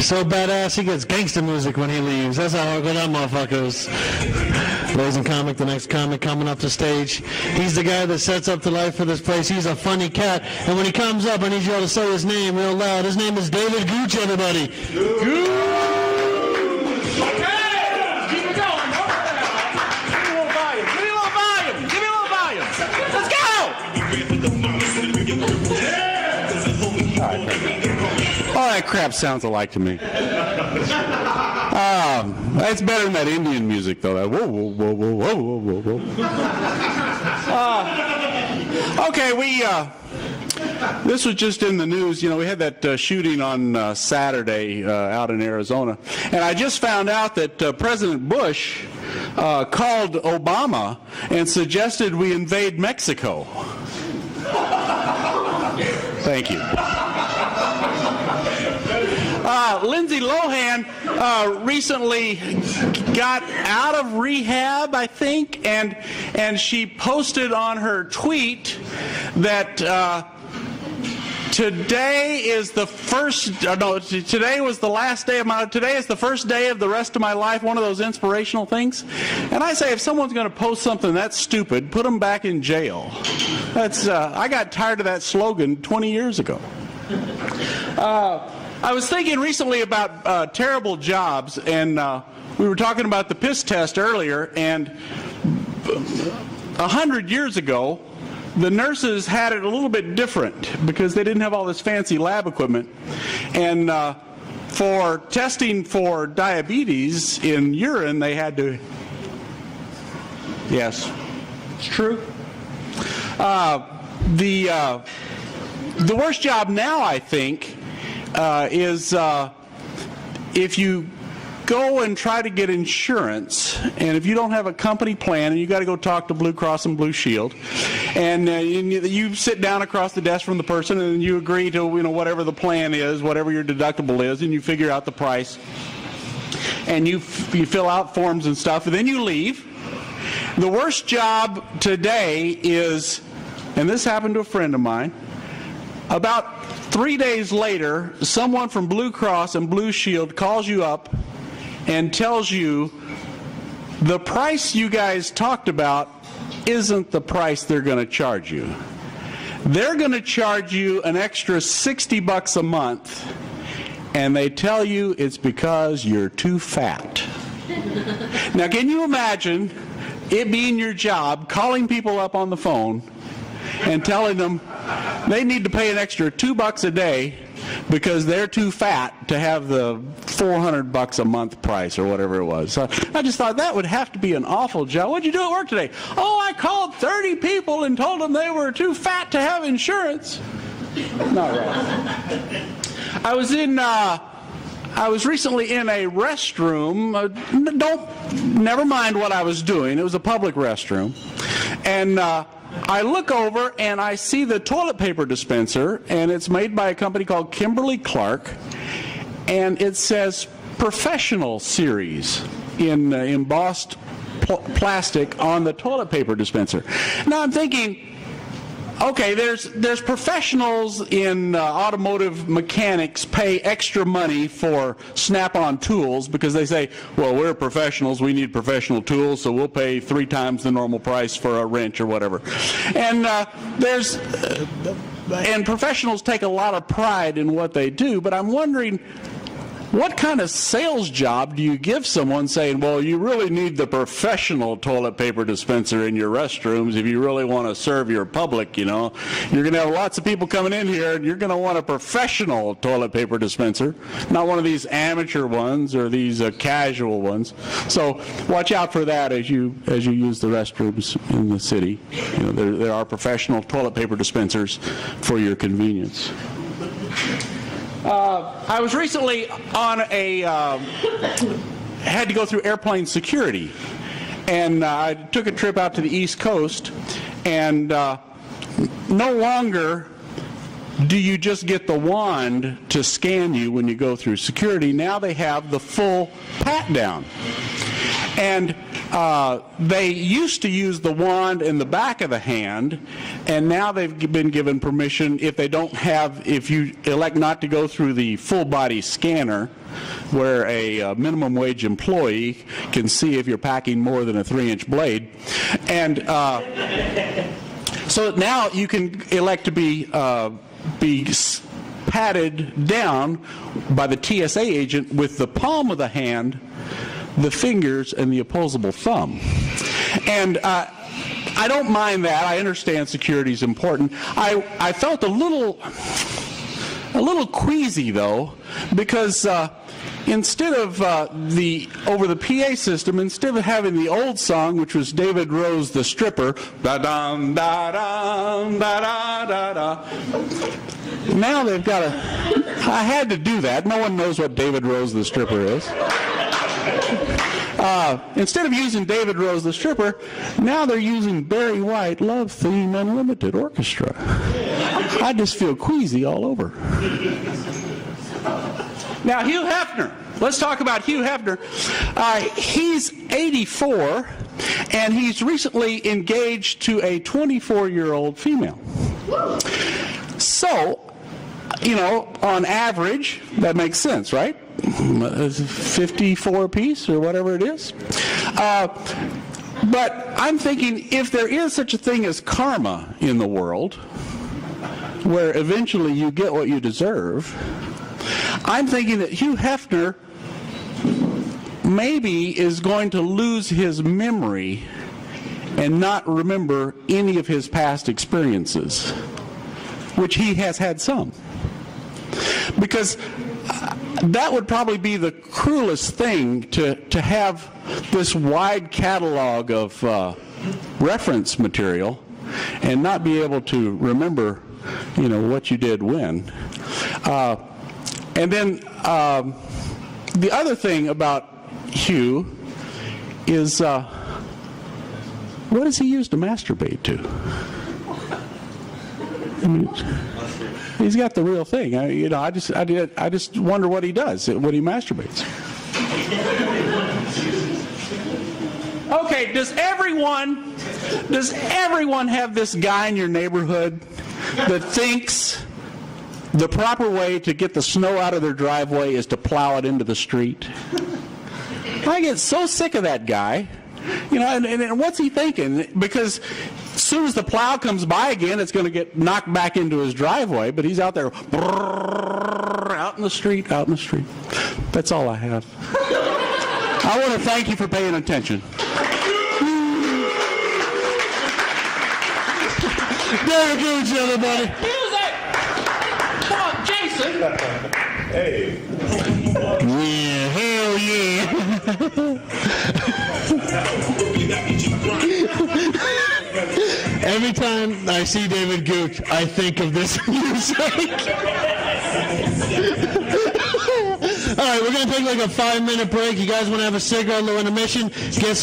So badass, he gets gangster music when he leaves. That's how hardcore that motherfucker is. Ladies and comic, the next comic coming up to stage. He's the guy that sets up the life for this place. He's a funny cat. And when he comes up, I need you all to say his name real loud. His name is David Gooch, everybody. Gooch! Okay! Keep it going. Give me a little volume. Give me a little volume. Give me a little volume. Let's go! All that crap sounds alike to me. It's better than that Indian music, though. That whoa, whoa, whoa, whoa, whoa, whoa, whoa. Okay, this was just in the news. You know, we had that shooting on Saturday out in Arizona. And I just found out that President Bush called Obama and suggested we invade Mexico. Thank you. Lindsay Lohan recently got out of rehab, I think, and she posted on her tweet that today is the first day of the rest of my life, one of those inspirational things. And I say, if someone's going to post something that's stupid, put them back in jail. I got tired of that slogan 20 years ago. I was thinking recently about terrible jobs, and we were talking about the piss test earlier, and 100 years ago, the nurses had it a little bit different because they didn't have all this fancy lab equipment. And for testing for diabetes in urine, they had to... Yes, it's true. The worst job now, I think, is if you go and try to get insurance, and if you don't have a company plan, and you got to go talk to Blue Cross and Blue Shield, and you sit down across the desk from the person, and you agree to whatever the plan is, whatever your deductible is, and you figure out the price, and you fill out forms and stuff, and then you leave. The worst job today is, and this happened to a friend of mine, about 3 days later, someone from Blue Cross and Blue Shield calls you up and tells you the price you guys talked about isn't the price they're going to charge you. They're going to charge you an extra $60 a month, and they tell you it's because you're too fat. Now, can you imagine it being your job, calling people up on the phone and telling them they need to pay an extra $2 a day because they're too fat to have the $400 a month price or whatever it was. So I just thought that would have to be an awful job. What'd you do at work today? Oh, I called 30 people and told them they were too fat to have insurance. Not right. I was recently in a restroom. Never mind what I was doing. It was a public restroom. And I look over and I see the toilet paper dispenser, and it's made by a company called Kimberly-Clark, and it says Professional Series in embossed plastic on the toilet paper dispenser. Now I'm thinking, okay, there's professionals in automotive mechanics pay extra money for Snap-on tools because they say, well, we're professionals, we need professional tools, so we'll pay 3 times the normal price for a wrench or whatever. And and professionals take a lot of pride in what they do, but I'm wondering, what kind of sales job do you give someone saying, well, you really need the professional toilet paper dispenser in your restrooms if you really want to serve your public, You're going to have lots of people coming in here, and you're going to want a professional toilet paper dispenser, not one of these amateur ones or these casual ones. So watch out for that as you use the restrooms in the city. There are professional toilet paper dispensers for your convenience. I was recently on had to go through airplane security, and I took a trip out to the East Coast, and no longer do you just get the wand to scan you when you go through security. Now they have the full pat-down. And They used to use the wand in the back of the hand, and now they've been given permission if you elect not to go through the full body scanner, where a minimum wage employee can see if you're packing more than a 3-inch blade. And so now you can elect to be patted down by the TSA agent with the palm of the hand, the fingers, and the opposable thumb. And I don't mind that. I understand security is important. I felt a little queasy, though, because instead of over the PA system, instead of having the old song, which was David Rose the Stripper, da-dum, da-dum, da-da-da-da, now they've got I had to do that. No one knows what David Rose the Stripper is. Instead of using David Rose the Stripper, now they're using Barry White Love Theme Unlimited Orchestra. I just feel queasy all over. Now, Hugh Hefner. Let's talk about Hugh Hefner. He's 84, and he's recently engaged to a 24-year-old female. So, on average, that makes sense, right? 54 apiece or whatever it is. But I'm thinking, if there is such a thing as karma in the world, where eventually you get what you deserve, I'm thinking that Hugh Hefner maybe is going to lose his memory and not remember any of his past experiences, which he has had some. Because that would probably be the cruelest thing, to have this wide catalog of reference material and not be able to remember, what you did when. And then the other thing about Hugh is, what does he use to masturbate to? I mean, he's got the real thing. I just wonder what he does when he masturbates. Okay, does everyone have this guy in your neighborhood that thinks the proper way to get the snow out of their driveway is to plow it into the street? I get so sick of that guy. And what's he thinking? Because as soon as the plow comes by again, it's going to get knocked back into his driveway, but he's out there, out in the street. That's all I have. I want to thank you for paying attention. There goes everybody. Music! Come on, Jason! Hey. Yeah, hell yeah. Every time I see David Gooch, I think of this music. All right, we're going to take like a 5-minute break. You guys want to have a cigarette, low intermission? Get